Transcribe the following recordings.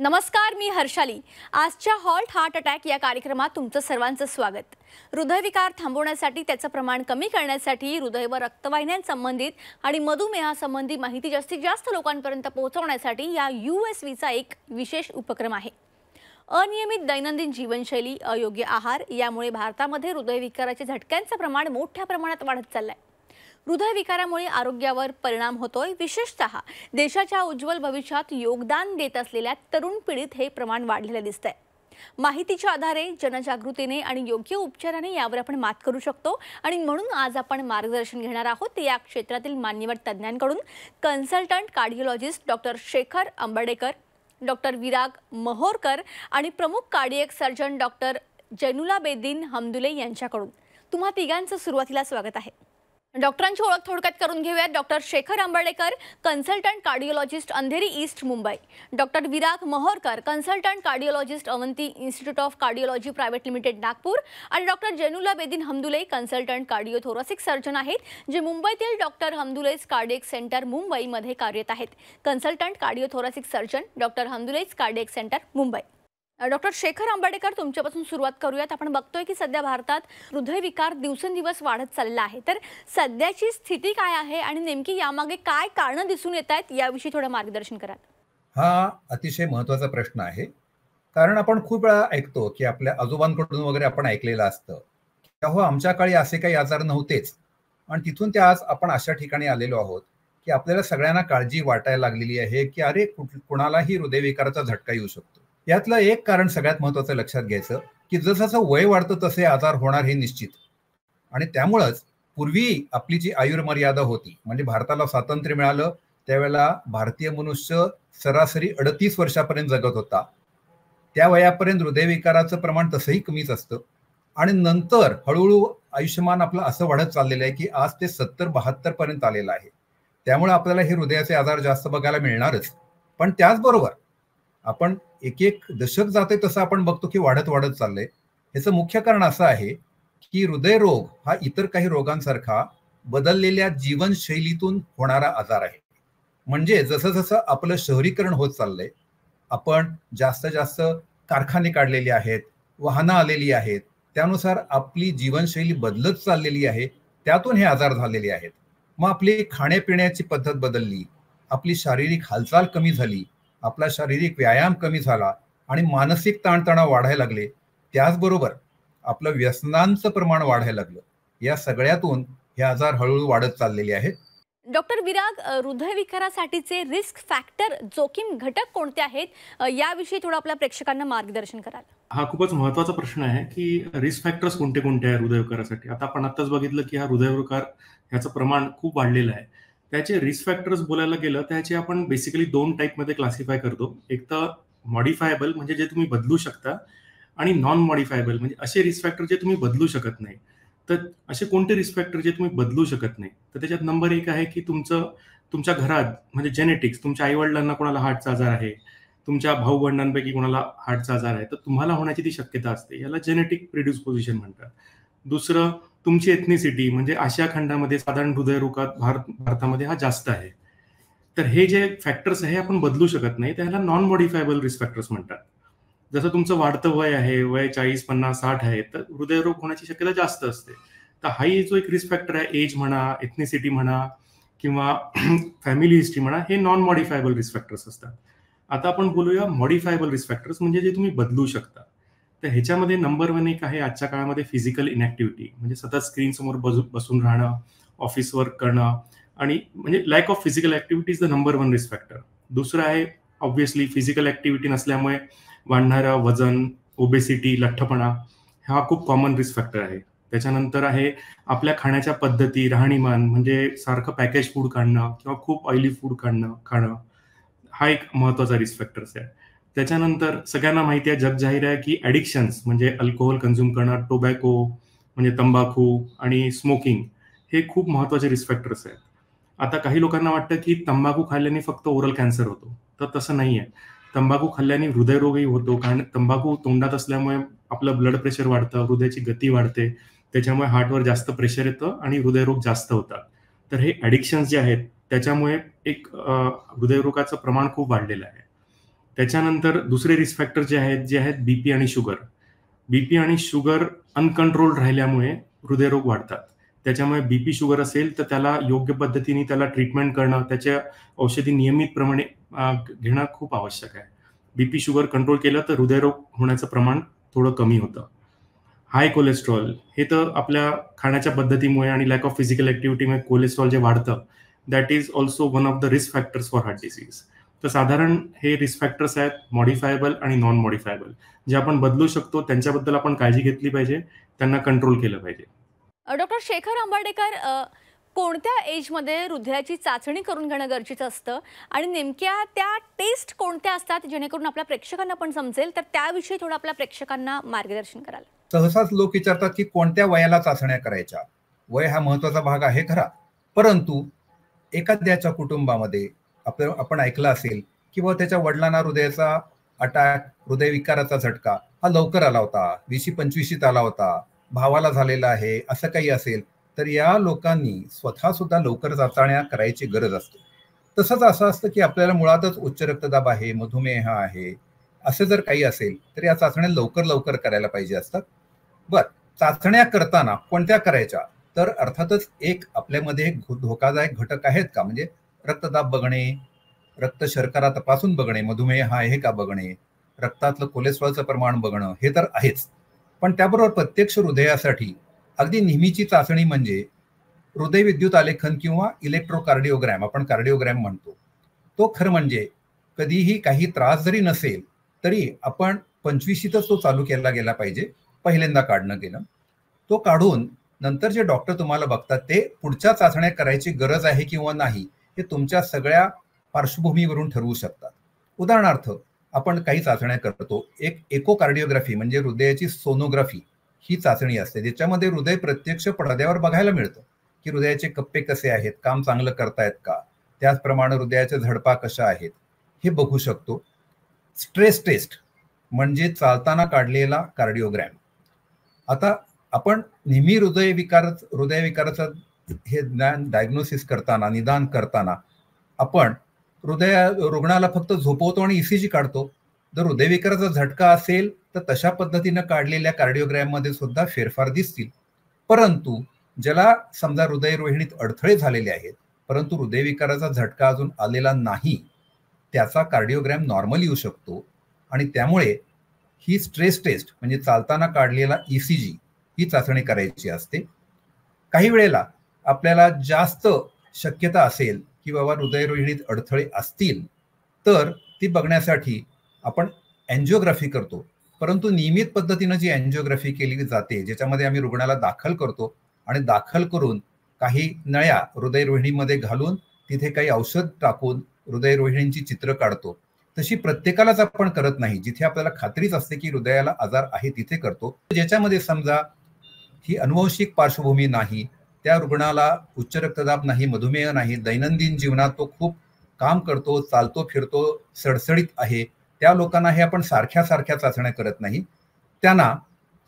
नमस्कार, मी हर्षाली. आजच्या halt heart attack या कार्यक्रमात तुमचं सर्वांचं स्वागत. हृदयविकार थांबवण्यासाठी, त्याचं प्रमाण कमी करण्यासाठी, हृदय व रक्तवाहिन्यांसंबंधित आणि मधुमेहासंबंधी माहिती जास्तीत जास्त लोकांपर्यंत पोहोचवण्यासाठी या USVचा एक विशेष उपक्रम आहे. अनियमित दैनंदिन जीवनशैली, अयोग्य आहार यामुळे भारतामध्ये हृदयविकाराच्या झटक्यांचं प्रमाण मोठ्या प्रमाणात वाढत चाललंय. हृदयविकारामुळे आरोग्यावर परिणाम होतोय. विशेषतः देशाच्या उज्ज्वल भविष्यात योगदान देत असलेल्या तरुण पिढीत हे प्रमाण वाढलेलं दिसतंय. माहितीच्या आधारे, जनजागृतीने आणि योग्य उपचाराने यावर आपण मात करू शकतो. आणि म्हणून आज आपण मार्गदर्शन घेणार आहोत या क्षेत्रातील मान्यवर तज्ज्ञांकडून. Consultant cardiologist doctor Shekhar Ambardekar, doctor Virag Mohorkar आणि प्रमुख cardiac surgeon doctor Zainulabeddin Hamdule यांच्याकडून. तुम्हा तिघांचं सुरुवातीला स्वागत आहे. डॉक्टरांची ओळख थोडक्यात करून घेऊयात. Doctor Shekhar Ambardekar, consultant cardiologist, Andheri east, Mumbai. Doctor Virag Mohorkar, consultant cardiologist, Avanti institute of cardiology private limited, Nagpur. आणि doctor Zainulabeddin Hamdule, consultant cardiothoracic surgeon आहेत, जे मुंबईतील डॉक्टर हमदुलेज कार्डियक सेंटर मुंबईमध्ये कार्यरत आहेत. Consultant cardiothoracic surgeon doctor Hamdule's cardiac centre, Mumbai. Doctor Shekhar Ambardekar, तुमच्यापासून सुरुवात करूयात. आपण बघतोय की सध्या भारतात हृदयविकार दिवसेंदिवस वाढत चालला आहे. तर सध्याची स्थिती काय आहे आणि नेमकी यामागे काय कारणं दिसून येत आहेत याविषयी थोडं मार्गदर्शन कराल? हा अतिशय महत्त्वाचा प्रश्न आहे. कारण आपण खूप वेळा ऐकतो की आपल्या आजोबांकडून वगैरे आपण ऐकलेलं असतं की अहो, आमच्या काळी असे काही आजार नव्हतेच. आणि तिथून ते आज आपण अशा ठिकाणी आलेलो आहोत की आपल्याला सगळ्यांना काळजी वाटायला लागलेली आहे की अरे, कुणालाही हृदयविकाराचा झटका येऊ शकतो. यातलं एक कारण सगळ्यात महत्त्वाचं लक्षात घ्यायचं की जसं वय वाढतं तसे आजार होणार हे निश्चित. आणि त्यामुळंच पूर्वी आपली जी आयुर्मर्यादा होती, म्हणजे भारताला स्वातंत्र्य मिळालं त्यावेळेला भारतीय मनुष्य सरासरी 38 वर्षापर्यंत जगत होता. त्या वयापर्यंत हृदयविकाराचं प्रमाण तसंही कमीच असतं. आणि नंतर हळूहळू आयुष्यमान आपलं असं वाढत चाललेलं आहे की आज ते 70-72 पर्यंत आलेलं आहे. त्यामुळे आपल्याला हे हृदयाचे आजार जास्त बघायला मिळणारच. पण त्याचबरोबर आपण एक एक दशक जाते तसं आपण बघतो की वाढत वाढत चाललंय. ह्याचं मुख्य कारण असं आहे की हृदयरोग हा इतर काही रोगांसारखा बदललेल्या जीवनशैलीतून होणारा आजार आहे. म्हणजे जसं जसं आपलं शहरीकरण होत चाललंय, आपण जास्त जास्त कारखाने काढलेले आहेत, वाहनं आलेली आहेत, त्यानुसार आपली जीवनशैली बदलत चाललेली आहे. त्यातून हे आजार झालेले आहेत. मग आपली खाण्यापिण्याची पद्धत बदलली, आपली शारीरिक हालचाल कमी झाली, आपला शारीरिक व्यायाम कमी झाला आणि मानसिक ताणतणाव वाढायला लागले. त्याचबरोबर आपलं व्यसनांचं प्रमाण वाढायला लागलं. या सगळ्यातून हे आजार हळूहळू वाढत चाललेले आहेत. डॉक्टर विराग, हृदयविकारासाठीचे रिस्क फॅक्टर, जोखीम घटक कोणते आहेत याविषयी थोडं आपल्या प्रेक्षकांना मार्गदर्शन कराल? हा खूपच महत्त्वाचा प्रश्न आहे की रिस्क फॅक्टर्स कोणते कोणते आहे हृदयविकारासाठी. आता आपण आत्ताच बघितलं की हा हृदयविकार ह्याचं प्रमाण खूप वाढलेलं आहे. त्याचे रिस्क फॅक्टर्स बोलायला गेलं त्याचे आपण बेसिकली 2 टाईपमध्ये क्लासिफाय करतो. एक तर मॉडिफायबल, म्हणजे जे तुम्ही बदलू शकता, आणि नॉन मॉडिफायबल, म्हणजे असे रिस्क फॅक्टर जे तुम्ही बदलू शकत नाही. तर असे कोणते रिस्क फॅक्टर जे तुम्ही बदलू शकत नाही, तर त्याच्यात नंबर 1 आहे की तुमच्या घरात म्हणजे जेनेटिक्स, तुमच्या आईवडिलांना कोणाला हार्टचा आजार आहे, तुमच्या भाऊ बंधांपैकी कोणाला हार्टचा आजार आहे, तर तुम्हाला होण्याची ती शक्यता असते. याला जेनेटिक प्रिडिस्पोजिशन म्हणतात. दुसरं, तुमची एथनिसिटी, म्हणजे आशिया खंडामध्ये साधारण हृदयरोगात भारतामध्ये हा जास्त आहे. तर हे जे फॅक्टर्स आहे आपण बदलू शकत नाही, त्याला नॉन मॉडिफायबल रिस्क फॅक्टर्स म्हणतात. जसं तुमचं वाढतं वय आहे, वय 40, 50, 60 आहे, तर हृदयरोग होण्याची शक्यता जास्त असते. तर हाही जो एक रिस्क फॅक्टर आहे, एज म्हणा, एथनिसिटी म्हणा किंवा फॅमिली हिस्ट्री म्हणा, हे नॉन मॉडिफायबल रिस्क फॅक्टर्स असतात. आता आपण बोलूया मॉडिफायबल रिस्क फॅक्टर्स, म्हणजे जे तुम्ही बदलू शकता. तर ह्याच्यामध्ये नंबर 1 एक आहे आजच्या काळामध्ये फिजिकल इनॅक्टिव्हिटी, म्हणजे सतत स्क्रीनसमोर बसून राहणं, ऑफिस वर्क करणं, आणि म्हणजे lack of physical activity is the number 1 risk factor. दुसरं आहे ऑब्व्हियसली फिजिकल ॲक्टिव्हिटी नसल्यामुळे वाढणारा वजन, ओबेसिटी, लठ्ठपणा, हा खूप कॉमन रिस्क फॅक्टर आहे. त्याच्यानंतर आहे आपल्या खाण्याच्या पद्धती, राहणीमान, म्हणजे सारखं पॅकेज फूड खाणं किंवा खूप ऑइली फूड खाणं, हा एक महत्त्वाचा रिस्क फॅक्टर्स आहे. त्याच्यानंतर सगळ्यांना माहिती आहे, जगजाहीर आहे की ॲडिक्शन्स, म्हणजे अल्कोहोल कन्झ्युम करणं, टोबॅको म्हणजे तंबाखू, आणि स्मोकिंग, हे खूप महत्त्वाचे रिस्क फॅक्टर्स आहेत. आता काही लोकांना वाटतं की तंबाखू खाल्ल्याने फक्त ओरल कॅन्सर होतो, तर तसं नाही आहे. तंबाखू खाल्ल्याने हृदयरोगही होतो, कारण तंबाखू तोंडात असल्यामुळे आपलं ब्लड प्रेशर वाढतं, हृदयाची गती वाढते, त्याच्यामुळे हार्टवर जास्त प्रेशर येतं आणि हृदयरोग जास्त होतात. तर हे ॲडिक्शन्स जे आहेत त्याच्यामुळे एक हृदयरोगाचं प्रमाण खूप वाढलेलं आहे. त्याच्यानंतर दुसरे रिस्क फॅक्टर जे आहेत बीपी आणि शुगर. बीपी आणि शुगर अनकंट्रोल्ड राहिल्यामुळे हृदयरोग वाढतात. त्याच्यामुळे बीपी शुगर असेल तर त्याला योग्य पद्धतीने त्याला ट्रीटमेंट करणं, त्याच्या औषधी नियमितप्रमाणे घेणं खूप आवश्यक आहे. बीपी शुगर कंट्रोल केलं तर हृदयरोग होण्याचं प्रमाण थोडं कमी होतं. हाय कोलेस्ट्रॉल हे तर आपल्या खाण्याच्या पद्धतीमुळे आणि लॅक ऑफ फिजिकल ऍक्टिव्हिटीमुळे कोलेस्ट्रॉल जे वाढतं, that is also one of the risk factors for heart disease. तर साधारण हे रिस्क फॅक्टर्स आहेत मॉडिफायबल आणि नॉन मॉडिफायबल, जे आपण बदलू शकतो. त्यांच्याबद्दल आपण काळजी घेतली पाहिजे, त्यांना कंट्रोल केलं पाहिजे. डॉक्टर शेखर आंबाडेकर, कोणत्या एजमध्ये हृदयाची चाचणी करून घेणं गरजेचं असतं आणि नेमक्या त्या टेस्ट कोणत्या असतात जेणेकरून आपल्या प्रेक्षकांना पण समजेल, तर त्याविषयी थोडं आपल्या प्रेक्षकांना मार्गदर्शन कराल? सहसाच लोक विचारतात की कोणत्या वयाला चाचण्या करायच्या. वय हा महत्वाचा भाग आहे खरा, परंतु एखाद्याच्या कुटुंबामध्ये आपण ऐकलं असेल किंवा त्याच्या वडिलांना हृदयाचा अटॅक, हृदयविकाराचा झटका हा लवकर आला होता, 20-25 आला होता, भावाला झालेला आहे, असं काही असेल तर या लोकांनी स्वतः सुद्धा लवकर चाचण्या करायची गरज असते. तसंच असं असतं की आपल्याला मुळातच उच्च रक्तदाब आहे, मधुमेह आहे, असं जर काही असेल तर या चाचण्या लवकर लवकर करायला पाहिजे असतात. बर, चाचण्या करताना कोणत्या करायच्या? तर अर्थातच एक आपल्यामध्ये धोकादायक घटक आहेत का, म्हणजे रक्तदाब बघणे, रक्त शर्करा तपासून बघणे, मधुमेह हा आहे का बघणे, रक्तातलं कोलेस्ट्रॉलचं प्रमाण बघणं, हे तर आहेच. पण त्याबरोबर प्रत्यक्ष हृदयासाठी अगदी नेहमीची चाचणी म्हणजे हृदय विद्युत आलेखन किंवा इलेक्ट्रोकार्डिओग्रॅम, आपण कार्डिओग्रॅम म्हणतो. तो खरं म्हणजे कधीही काही त्रास जरी नसेल तरी आपण 25शीतच तो चालू केला गेला पाहिजे, पहिल्यांदा काढणं गेलं. तो काढून नंतर जे डॉक्टर तुम्हाला बघतात ते पुढच्या चाचण्या करायची गरज आहे किंवा नाही हे तुमच्या सगळ्या पार्श्वभूमीवरून ठरवू शकतात. उदाहरणार्थ, आपण काही चाचण्या करतो, एक एकोकार्डिओग्राफी म्हणजे हृदयाची सोनोग्राफी ही चाचणी असते, ज्याच्यामध्ये हृदय प्रत्यक्ष पडद्यावर बघायला मिळतं की हृदयाचे कप्पे कसे आहेत, काम चांगलं करतायत का, त्याचप्रमाणे हृदयाच्या झडपा कशा आहेत हे बघू शकतो. स्ट्रेस टेस्ट म्हणजे चालताना काढलेला कार्डिओग्रॅम. आता आपण नेहमी हृदयविकाराचं हे डायग्नोसिस करताना, निदान करताना आपण रुग्णाला फक्त झोपवतो आणि ईसीजी काढतो. जर हृदयविकाराचा झटका असेल तर तशा पद्धतीनं काढलेल्या कार्डिओग्रॅम मध्ये सुद्धा फेरफार दिसतील. परंतु ज्याला समजा हृदयरोहिणीत अडथळे झालेले आहेत परंतु हृदयविकाराचा झटका अजून आलेला नाही, त्याचा कार्डिओग्रॅम नॉर्मल येऊ शकतो. आणि त्यामुळे ही स्ट्रेस टेस्ट म्हणजे चालताना काढलेला ईसीजी ही चाचणी करायची असते. काही वेळेला आपल्याला जास्त शक्यता असेल की बाबा हृदयरोहिणीत अडथळे असतील तर ती बघण्यासाठी आपण अँजिओग्राफी करतो. परंतु नियमित पद्धतीनं जी अँजिओग्राफी केली जाते, ज्याच्यामध्ये आम्ही रुग्णाला दाखल करतो आणि दाखल करून काही नळ्या हृदयरोहिणीमध्ये घालून तिथे काही औषध टाकून हृदयरोहिणींची चित्र काढतो, तशी प्रत्येकालाच आपण करत नाही. जिथे आपल्याला खात्रीच असते की हृदयाला आजार आहे तिथे करतो. ज्याच्यामध्ये समजा ही अनुवंशिक पार्श्वभूमी नाही, त्या रुग्णाला उच्च रक्तदाब नाही, मधुमेह नाही, दैनंदिन जीवनात तो खूप काम करतो, चालतो फिरतो, सडसडीत आहे, त्या लोकांना हे आपण सारख्या सारख्या चाचण्या करत नाही. त्यांना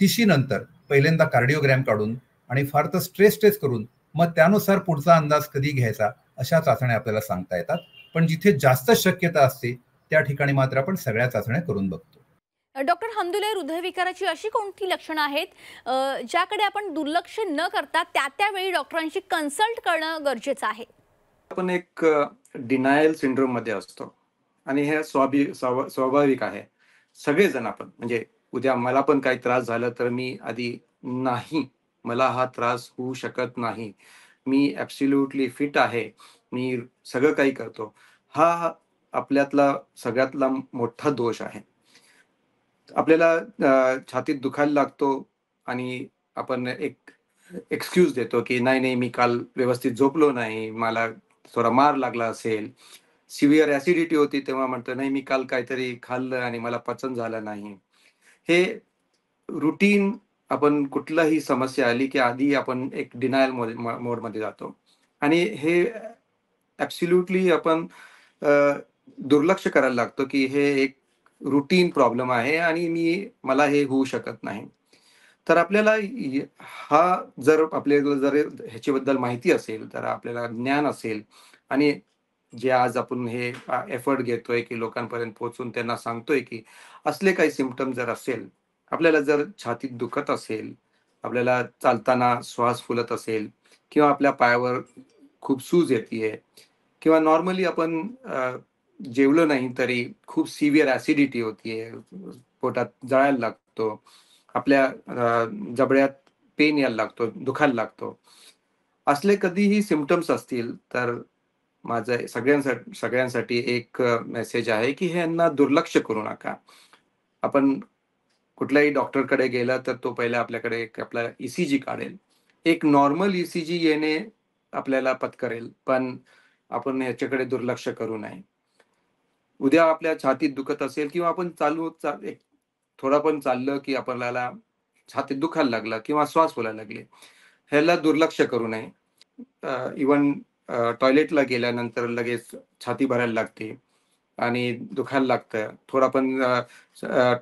तिशी नंतर पहिल्यांदा कार्डिओग्रॅम काढून आणि फार तर स्ट्रेस टेस्ट करून मग त्यानुसार पुढचा अंदाज कधी घ्यायचा अशा चाचण्या आपल्याला सांगता येतात. पण जिथे जास्त शक्यता असते त्या ठिकाणी मात्र आपण सगळ्या चाचण्या करून बघतो. डॉक्टर हमदुले, हृदयविकाराची अशी कोणती लक्षणं आहेत ज्याकडे आपण दुर्लक्ष न करता त्यावेळी डॉक्टरांशी कन्सल्ट करणं गरजेचं आहे? आपण एक डिनायल सिंड्रोम मध्ये असतो आणि हे स्वाभाविक आहे. सगळेजण आपण म्हणजे उद्या मला पण काही त्रास झाला तर मी आधी नाही, मला हा त्रास होऊ शकत नाही, मी ॲब्सोल्युटली फिट आहे, मी सगळं काही करतो, हा आपल्यातला सगळ्यातला मोठा दोष आहे. आपल्याला छातीत दुखायला लागतो आणि आपण एक एक्सक्यूज देतो की नाही मी काल व्यवस्थित झोपलो नाही, मला थोडा मार लागला असेल, सिव्हिअर ऍसिडिटी होती तेव्हा म्हणतो नाही मी काल काहीतरी खाल्लं आणि मला पचन झालं नाही. हे रुटीन, आपण कुठलाही समस्या आली की आधी आपण एक डिनायल मोडमध्ये जातो आणि हे ॲब्सोल्युटली आपण दुर्लक्ष करायला लागतो की हे एक रुटीन प्रॉब्लेम आहे आणि मला हे होऊ शकत नाही. तर आपल्याला हा जर आपल्याला जर ह्याच्याबद्दल माहिती असेल, तर आपल्याला ज्ञान असेल आणि जे आज आपण हे एफर्ट घेतोय की लोकांपर्यंत पोहोचून त्यांना सांगतोय की असले काही सिम्पटम जर असेल, आपल्याला जर छातीत दुखत असेल, आपल्याला चालताना श्वास फुलत असेल किंवा आपल्या पायावर खूप सूज येतेय किंवा नॉर्मली आपण जेवलो नाही तरी खूप सिव्हिअर ऍसिडिटी होतीये, पोटात जळायला लागतो, आपल्या जबड्यात पेन यायला लागतो, दुखायला लागतो. असले कधीही सिम्पटम्स असतील तर माझं सगळ्यांसाठी एक मेसेज आहे की ह्यांना दुर्लक्ष करू नका. आपण कुठल्याही डॉक्टरकडे गेला तर तो पहिला आपल्याकडे एक आपला ईसीजी काढेल. एक नॉर्मल ईसीजी येणे आपल्याला पत्करेल, पण आपण ह्याच्याकडे दुर्लक्ष करू नये. उद्या आपल्या छातीत दुखत असेल किंवा आपण एक थोडा पण चाललं की आपल्याला छातीत दुखायला लागला किंवा श्वास फुलायला लागले, ह्याला दुर्लक्ष करू नये. इव्हन टॉयलेटला गेल्यानंतर लगेच छाती भरायला लागते आणि दुखायला लागतं. थोडा पण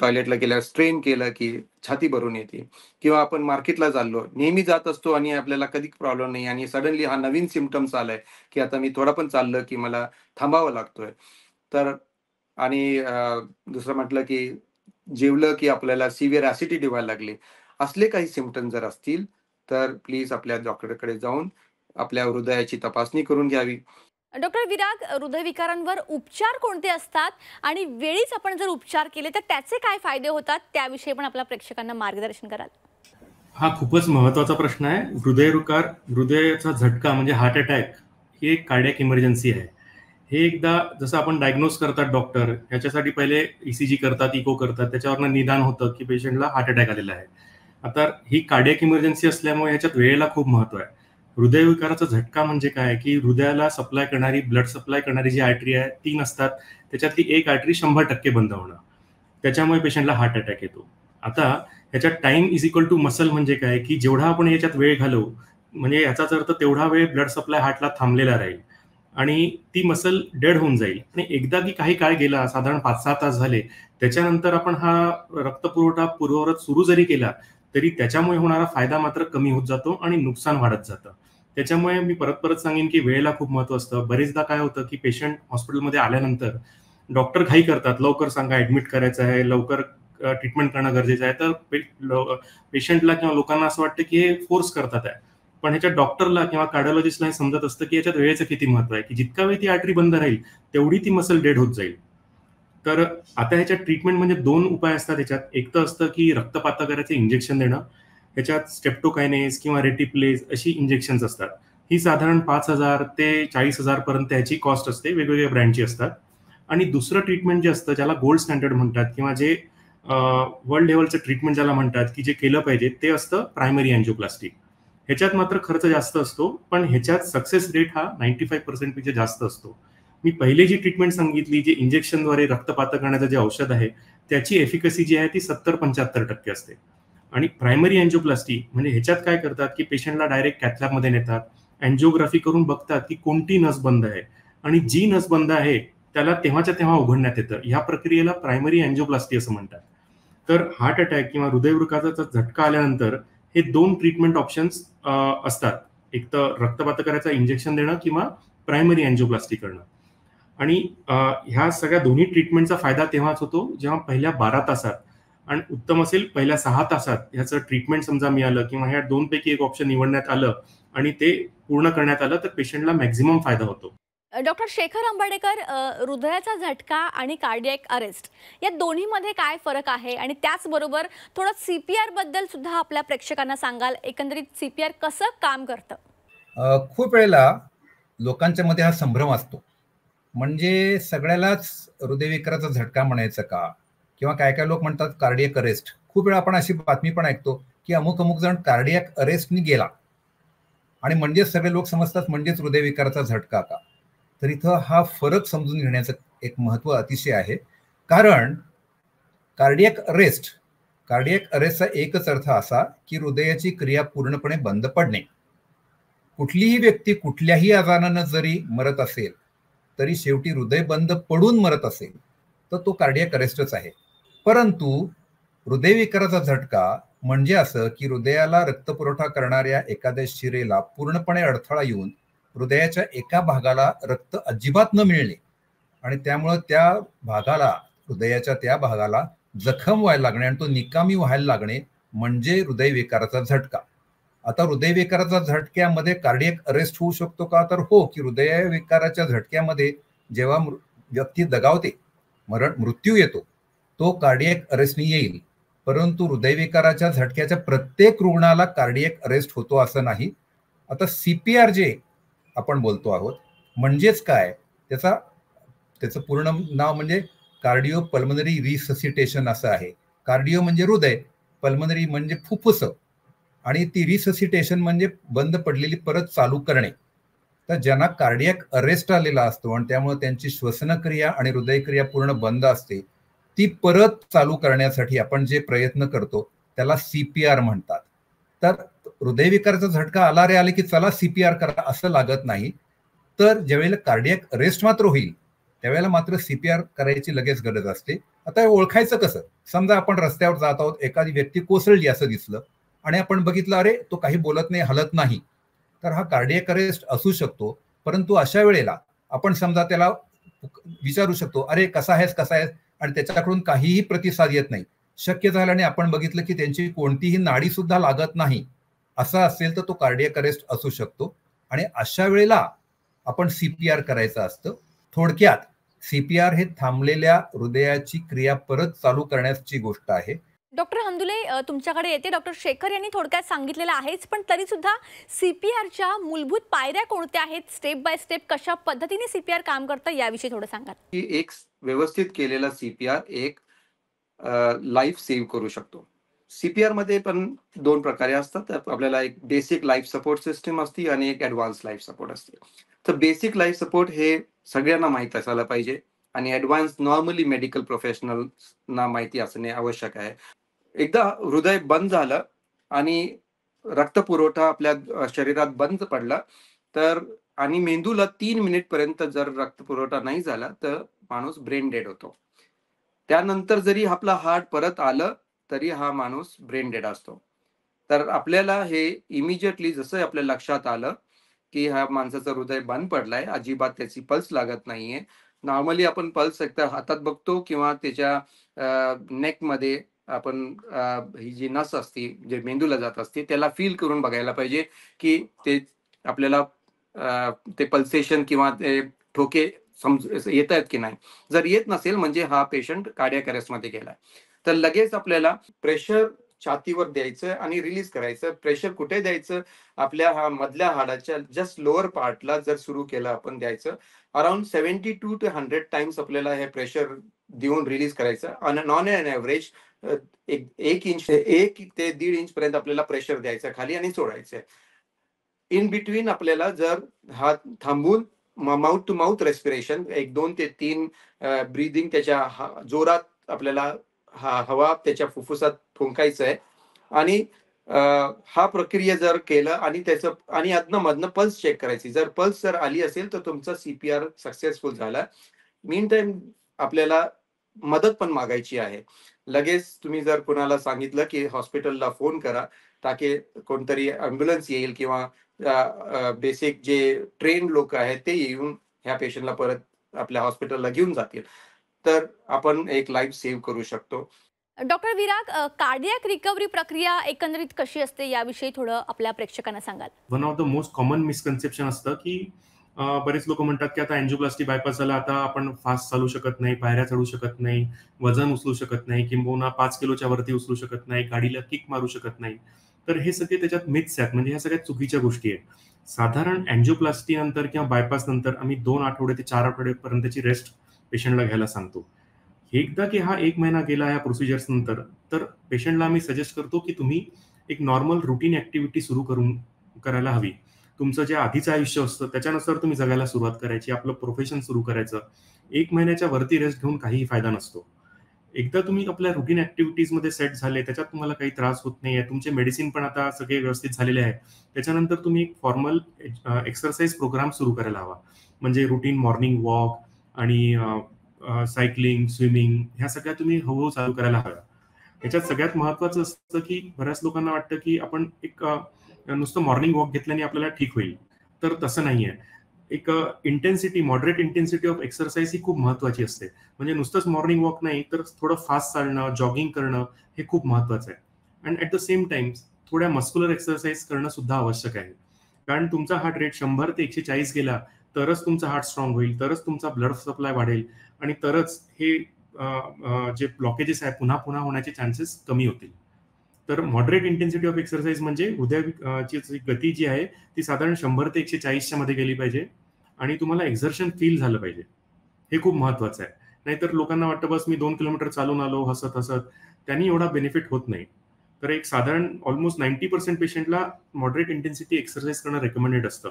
टॉयलेटला गेल्यावर स्ट्रेन केलं की छाती भरून येते. किंवा आपण मार्केटला चाललो, नेहमी जात असतो आणि आपल्याला कधी प्रॉब्लेम नाही आणि सडनली हा नवीन सिम्पटम्स आलाय की आता मी थोडा पण चाललं की मला थांबावं लागतोय. तर आणि दुसरं म्हटलं की जेवलं की आपल्याला सिव्हिअर ऍसिडिटी व्हायला लागली. असले काही सिम्पटम जर असतील तर प्लीज आपल्या डॉक्टरकडे जाऊन आपल्या हृदयाची तपासणी करून घ्यावी. डॉक्टर विराग, हृदयविकारांवर उपचार कोणते असतात आणि वेळीच आपण जर उपचार केले तर त्याचे काय फायदे होतात, त्याविषयी पण आपल्या प्रेक्षकांना मार्गदर्शन कराल? हा खूपच महत्वाचा प्रश्न आहे. हृदयविकार, हृदयाचा झटका म्हणजे हार्ट अटॅक ही एक कार्डियक इमर्जन्सी आहे. हे एकदा जसं आपण डायग्नोज करतात डॉक्टर, ह्याच्यासाठी पहिले ईसीजी करतात, इको करतात, त्याच्यावरनं निदान होतं की पेशंटला हार्ट अटॅक आलेला आहे. आता ही कार्डियक इमर्जन्सी असल्यामुळे ह्याच्यात वेळेला खूप महत्व आहे. हृदयविकाराचा झटका म्हणजे काय की हृदयाला सप्लाय करणारी, ब्लड सप्लाय करणारी जी आर्टरी आहे 3 असतात, त्याच्यातली एक आर्टरी 100% बंद होणं, त्याच्यामुळे पेशंटला हार्ट अटॅक येतो. आता ह्याच्यात time is equal to muscle म्हणजे काय की जेवढा आपण याच्यात वेळ घालवू, म्हणजे याचाच अर्थ तेवढा वेळ ब्लड सप्लाय हार्टला थांबलेला राहील आणि ती मसल डेड होऊन जाईल. आणि एकदा की काही काळ गेला, साधारण 5-6 तास झाले, त्याच्यानंतर आपण हा रक्तपुरवठा पूर्ववत सुरू जरी केला तरी त्याच्यामुळे होणारा फायदा मात्र कमी होत जातो आणि नुकसान वाढत जातं. त्याच्यामुळे मी परत परत सांगेन की वेळेला खूप महत्व असतं. बरेचदा काय होतं की पेशंट हॉस्पिटलमध्ये आल्यानंतर डॉक्टर घाई करतात, लवकर सांगा, ऍडमिट करायचं आहे, लवकर ट्रीटमेंट करणं गरजेचं आहे. तर पेशंटला किंवा लोकांना असं वाटतं की हे फोर्स करतात आहे. पण ह्याच्यात डॉक्टरला किंवा कार्डिओलॉजिस्टला हे समजत असतं की याच्यात वेळेचं किती महत्व आहे, की जितका वेळ ती आर्टरी बंद राहील तेवढी ती मसल डेड होत जाईल. तर आता ह्याच्यात ट्रीटमेंट म्हणजे 2 उपाय असतात ह्याच्यात. एक तर असतं की रक्तपातकाराचे इंजेक्शन देणं. ह्याच्यात स्टेप्टोकायनेस किंवा रेटिप्लेज अशी इंजेक्शन्स असतात. ही साधारण 5,000 ते 40,000 पर्यंत ह्याची कॉस्ट असते, वेगवेगळ्या ब्रँडची असतात. आणि दुसरं ट्रीटमेंट जे असतं ज्याला गोल्ड स्टँडर्ड म्हणतात किंवा जे वर्ल्ड लेवलचं ट्रीटमेंट ज्याला म्हणतात की जे केलं पाहिजे ते असतं प्रायमरी अँजिओप्लास्टी. ह्याच्यात मात्र खर्च जास्त असतो, पण ह्याच्यात सक्सेस रेट हा 95% पेक्षा जास्त असतो. मी पहिली जी ट्रीटमेंट सांगितली, जे इंजेक्शनद्वारे रक्तपातक करण्याचं जे औषध आहे, त्याची एफिकसी जी आहे ती 70-75% असते. आणि प्रायमरी अँजिओप्लास्टी म्हणजे ह्याच्यात काय करतात की पेशंटला डायरेक्ट कॅथलॅबमध्ये नेतात, अँजिओग्राफी करून बघतात की कोणती नस बंद आहे आणि जी नस बंद आहे त्याला तेव्हाच्या तेव्हा उघडण्यात येतं. ह्या प्रक्रियेला प्रायमरी अँजिओप्लास्टी असं म्हणतात. तर हार्ट अटॅक किंवा हृदयविकाराचा झटका आल्यानंतर हे 2 ट्रीटमेंट ऑप्शन्स असतात. एक तर रक्तपातकाराचं इंजेक्शन देणं किंवा प्रायमरी अँजिओप्लास्टी करणं. आणि ह्या सगळ्या दोन्ही ट्रीटमेंटचा फायदा तेव्हाच होतो जेव्हा पहिल्या 12 तासात आणि उत्तम असेल पहिल्या 6 तासात ह्याचं ट्रीटमेंट समजा मिळालं किंवा ह्या 2 पैकी एक ऑप्शन निवडण्यात आलं आणि ते पूर्ण करण्यात आलं तर पेशंटला मॅक्झिमम फायदा होतो. डॉक्टर शेखर आंबेडकर, हृदयाचा झटका आणि कार्डियक अरेस्ट या दोन्हीमध्ये काय फरक आहे आणि त्याचबरोबर थोडं CPR बद्दल सुद्धा आपल्या प्रेक्षकांना सांगाल? एकंदरीत CPR कसं काम करतं? खूप वेळेला लोकांच्या मध्ये हा संभ्रम असतो, म्हणजे सगळ्यालाच हृदयविकाराचा झटका म्हणायचं का, किंवा काय काय लोक म्हणतात कार्डियक अरेस्ट. खूप वेळा आपण अशी बातमी पण ऐकतो की अमुक जण कार्डियक अरेस्टनी गेला आणि म्हणजेच सगळे लोक समजतात म्हणजेच हृदयविकाराचा झटका का. तर इथं हा फरक समजून घेण्याचं एक महत्व अतिशय आहे. कारण कार्डियक अरेस्टचा एकच अर्थ असा की हृदयाची क्रिया पूर्णपणे बंद पडणे. कुठलीही व्यक्ती कुठल्याही आजारानं जरी मरत असेल तरी शेवटी हृदय बंद पडून मरत असेल तर तो कार्डियक अरेस्टच आहे. परंतु हृदयविकाराचा झटका म्हणजे असं की हृदयाला रक्तपुरवठा करणाऱ्या एखाद्या शिरेला पूर्णपणे अडथळा येऊन हृदयाच्या एका भागाला रक्त अजिबात न मिळणे आणि त्यामुळं त्या भागाला, हृदयाच्या त्या भागाला जखम व्हायला लागणे आणि तो निकामी व्हायला लागणे म्हणजे हृदयविकाराचा झटका. आता हृदयविकाराच्या झटक्यामध्ये कार्डियक अरेस्ट होऊ शकतो का? तर हो, की हृदयविकाराच्या झटक्यामध्ये जेव्हा व्यक्ती दगावते, मृत्यू येतो, तो कार्डियक अरेस्टनी येईल. परंतु हृदयविकाराच्या झटक्याच्या प्रत्येक रुग्णाला कार्डियक अरेस्ट होतो असं नाही. आता CPR जे आपण बोलतो आहोत म्हणजेच काय, त्याचं पूर्ण नाव म्हणजे कार्डिओ पल्मनरी रिससिटेशन असं आहे. कार्डिओ म्हणजे हृदय, पल्मनरी म्हणजे फुफ्फुस आणि ती रिससिटेशन म्हणजे बंद पडलेली परत चालू करणे. तर ज्यांना कार्डियक अरेस्ट आलेला असतो आणि त्यामुळे त्यांची श्वसनक्रिया आणि हृदयक्रिया पूर्ण बंद असते, ती परत चालू करण्यासाठी आपण जे प्रयत्न करतो त्याला CPR म्हणतात. तर हृदयविकाराचा झटका आले की चला CPR करा असं लागत नाही. तर ज्यावेळेला कार्डियक अरेस्ट मात्र होईल त्यावेळेला मात्र CPR करायची लगेच गरज असते. आता ओळखायचं कसं? समजा आपण रस्त्यावर जात आहोत, एखादी व्यक्ती कोसळली असं दिसलं आणि आपण बघितलं अरे तो काही बोलत नाही, हलत नाही, तर हा कार्डियक अरेस्ट असू शकतो. परंतु अशा वेळेला आपण समजा त्याला विचारू शकतो, अरे कसा आहेस, आणि त्याच्याकडून काहीही प्रतिसाद येत नाही. शक्य झाल्याने आपण बघितलं की त्यांची कोणतीही नाडी सुद्धा लागत नाही, असं असेल तर तो कार्डियक अरेस्ट असू शकतो आणि अशा वेळेला आपण CPR करायचं असतं. थोडक्यात CPR हे थांबलेल्या हृदयाची क्रिया परत चालू करण्याची गोष्ट आहे. डॉक्टर हमदुले, तुमच्याकडे येते. डॉक्टर शेखर यांनी थोडक्यात सांगितलेलं आहेच, पण तरी सुद्धा CPRच्या मूलभूत पायऱ्या कोणत्या आहेत, स्टेप बाय स्टेप कशा पद्धतीने CPR काम करतं याविषयी थोडं सांगा. की एक व्यवस्थित केलेला CPR एक लाईफ सेव्ह करू शकतो. CPR मध्ये पण 2 प्रकारे असतात. आपल्याला एक बेसिक लाईफ सपोर्ट सिस्टम असते आणि एक ऍडव्हान्स लाईफ सपोर्ट असते. तर बेसिक लाईफ सपोर्ट हे सगळ्यांना माहित असायला पाहिजे आणि ऍडव्हान्स नॉर्मली मेडिकल प्रोफेशनल्सना माहिती असणे आवश्यक आहे. एकदा हृदय बंद झालं आणि रक्तपुरवठा आपल्या शरीरात बंद पडला तर आणि मेंदूला 3 मिनिट पर्यंत जर रक्तपुरवठा नाही झाला तर माणूस ब्रेन डेड होतो. त्यानंतर जरी आपला हार्ट परत आलं तरी हा माणूस ब्रेन डेड असतो. तर आपल्याला हे इमिजिएटली जसं आपल्या लक्षात आलं की ह्या माणसाचं हृदय बंद पडलाय, अजिबात त्याची पल्स लागत नाहीये. नॉर्मली आपण पल्स एकतर हातात बघतो किंवा त्याच्या नेकमध्ये आपण ही जी नस असते जे मेंदूला जात असते त्याला फील करून बघायला पाहिजे की ते आपल्याला ते पल्सेशन किंवा ते ठोके येत आहेत की नाही. जर येत नसेल म्हणजे हा पेशंट कार्डियक अरेस्टमध्ये गेलाय. तर लगेच आपल्याला प्रेशर छातीवर द्यायचं आणि रिलीज करायचं. प्रेशर कुठे द्यायचं? आपल्या हा मधल्या हाडाच्या जस्ट लोअर पार्टला जर सुरू केलं आपण द्यायचं. अराउंड 72 to 100 टाइम्स आपल्याला हे प्रेशर देऊन रिलीज करायचं. ऑन एन ॲव्हरेज 1 इंच 1 ते 1.5 इंच पर्यंत आपल्याला प्रेशर द्यायचं खाली आणि सोडायचं. इन बिटवीन आपल्याला जर हात थांबून माउथ टू माउथ रेस्पिरेशन 1-2 ते 3 ब्रीदिंग त्याच्या जोरात आपल्याला हवा त्याच्या फुफ्फुसात फुंकायचं आहे आणि हा प्रक्रिया जर केलं आणि त्याचं आणि अधनं-मधनं पल्स चेक करायची. जर पल्स जर आली असेल तर तुमचा CPR सक्सेसफुल झाला. मीन टाइम आपल्याला मदत पण मागायची आहे. लगेच तुम्ही जर कुणाला सांगितलं की हॉस्पिटलला फोन करा ताकी कोणतरी ॲम्ब्युलन्स येईल किंवा बेसिक जे ट्रेन लोक आहेत ते येऊन ह्या पेशंटला परत आपल्या हॉस्पिटलला घेऊन जातील. तर आपण एक लाईफ सेव्ह करू शकतो. डॉक्टर विराग, कार्डियक रिकव्हरी प्रक्रिया एकंदरीत कशी असते याविषयी थोडं आपल्या प्रेक्षकांना सांगाल. One of the most common misconception असतं की बरेच लोक म्हणतात की आता अँजिओप्लास्टी बायपास झाला, आता आपण फास्ट चालू शकत नाही, पायऱ्या चढू शकत नाही, वजन उचलू शकत नाही, किंबहुना 5 किलोच्या वरती उचलू शकत नाही, गाडीला किक मारू शकत नाही. तर हे सगळे त्याच्यात मिथ्स आहेत, म्हणजे ह्या सगळ्या चुकीच्या गोष्टी आहेत. साधारण अँजिओप्लास्टी नंतर किंवा बायपास नंतर आम्ही 2 आठवडे ते 4 आठवड्यापर्यंतची रेस्ट पेशंटला घ्यायला सांगतो. एकदा की हा 1 महिना गेला ह्या प्रोसिजर्स नंतर, तर पेशंटला आम्ही सजेस्ट करतो की तुम्ही एक नॉर्मल रुटीन ऍक्टिव्हिटी सुरू करायला हवी. तुमचं जे आधीचं आयुष्य असतं त्याच्यानुसार तुम्ही जगायला सुरुवात करायची, आपलं प्रोफेशन सुरू करायचं. 1 महिन्याच्या वरती रेस्ट घेऊन काहीही फायदा नसतो. एकदा तुम्ही आपल्या रुटीन ऍक्टिव्हिटीजमध्ये सेट झाले, त्याच्यात तुम्हाला काही त्रास होत नाहीये, तुमचे मेडिसिन पण आता सगळे व्यवस्थित झालेले आहे, त्याच्यानंतर तुम्ही एक फॉर्मल एक्सरसाइज प्रोग्राम सुरू करायला हवा. म्हणजे रुटीन मॉर्निंग वॉक आणि सायकलिंग, स्विमिंग ह्या सगळ्या तुम्ही हळूहळू चालू करायला हव्या. याच्यात सगळ्यात महत्वाचं असतं की बऱ्याच लोकांना वाटतं की आपण एक नुसतं मॉर्निंग वॉक घेतल्याने आपल्याला ठीक होईल. तर तसं नाही आहे. एक intensity, moderate intensity of exercise ही खूप महत्त्वाची असते. म्हणजे नुसतंच मॉर्निंग वॉक नाही, तर थोडं फास्ट चालणं, जॉगिंग करणं हे खूप महत्त्वाचं आहे. And at the same time थोड्या मस्क्युलर एक्सरसाइज करणं सुद्धा आवश्यक आहे. कारण तुमचा हार्ट रेट 100 ते 140 गेला, तरच तुमचा हार्ट स्ट्रॉंग होईल, तरच तुमचा ब्लड सप्लाय वाढेल आणि तरच हे जे ब्लॉकेजेस आहे पुन्हा पुन्हा होण्याचे चान्सेस कमी होतील. तर मॉडरेट इंटेन्सिटी ऑफ एक्सरसाइज म्हणजे हृदयाची जी गती जी आहे ती साधारण 100 ते 140च्या मध्ये गेली पाहिजे आणि तुम्हाला एक्झर्शन फील झालं पाहिजे. हे खूप महत्वाचं आहे. नाहीतर लोकांना वाटतं बस मी 2 किलोमीटर चालून आलो हसत हसत, त्यांनी एवढा बेनिफिट होत नाही. तर एक साधारण ऑलमोस्ट 90% पेशंटला मॉडरेट इंटेन्सिटी एक्सरसाइज करणं रेकमेंडेड असतं.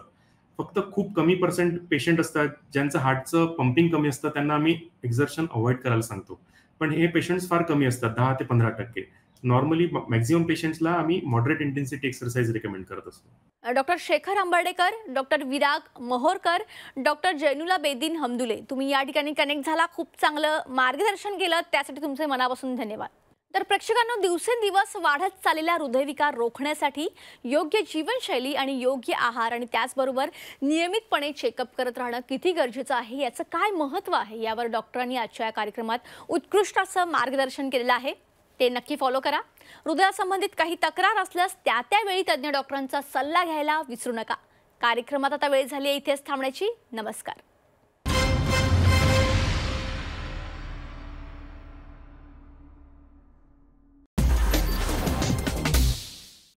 फक्त खूप कमी पर्सेंट पेशंट असतात ज्यांचं हार्टचं पंपिंग कमी असतं, त्यांना आम्ही एक्झर्शन अवॉइड करायला सांगतो. पण हे पेशंट्स फार कमी असतात, 10 ते 15%. नॉर्मली मॅक्झिमम पेशंट्सला आम्ही मॉडरेट इंटेन्सिटी एक्सरसाइज रेकमेंड करत असतो. Doctor Shekhar Ambardekar, doctor Virag मोहोरकर, doctor जैनुला बेदीन Hamdule, तुम्ही या ठिकाणी कनेक्ट झाला, खूप चांगलं मार्गदर्शन केलं, त्यासाठी तुमचे मनापासून धन्यवाद. तर प्रेक्षकांनो, दिवसेंदिवस वाढत चाललेला हृदयविकार रोखण्यासाठी योग्य जीवनशैली आणि योग्य आहार आणि त्याचबरोबर नियमितपणे चेकअप करत राहणं किती गरजेचं आहे, याचं काय महत्त्व आहे, यावर डॉक्टरांनी आजच्या या कार्यक्रमात उत्कृष्ट असं मार्गदर्शन केलेलं आहे. ते नक्की फॉलो करा. हृदयासंबंधित काही तक्रार असल्यास त्यावेळी तज्ज्ञ डॉक्टरांचा सल्ला घ्यायला विसरू नका. कार्यक्रमात आता वेळ झाली आहे इथेच थांबण्याची. नमस्कार.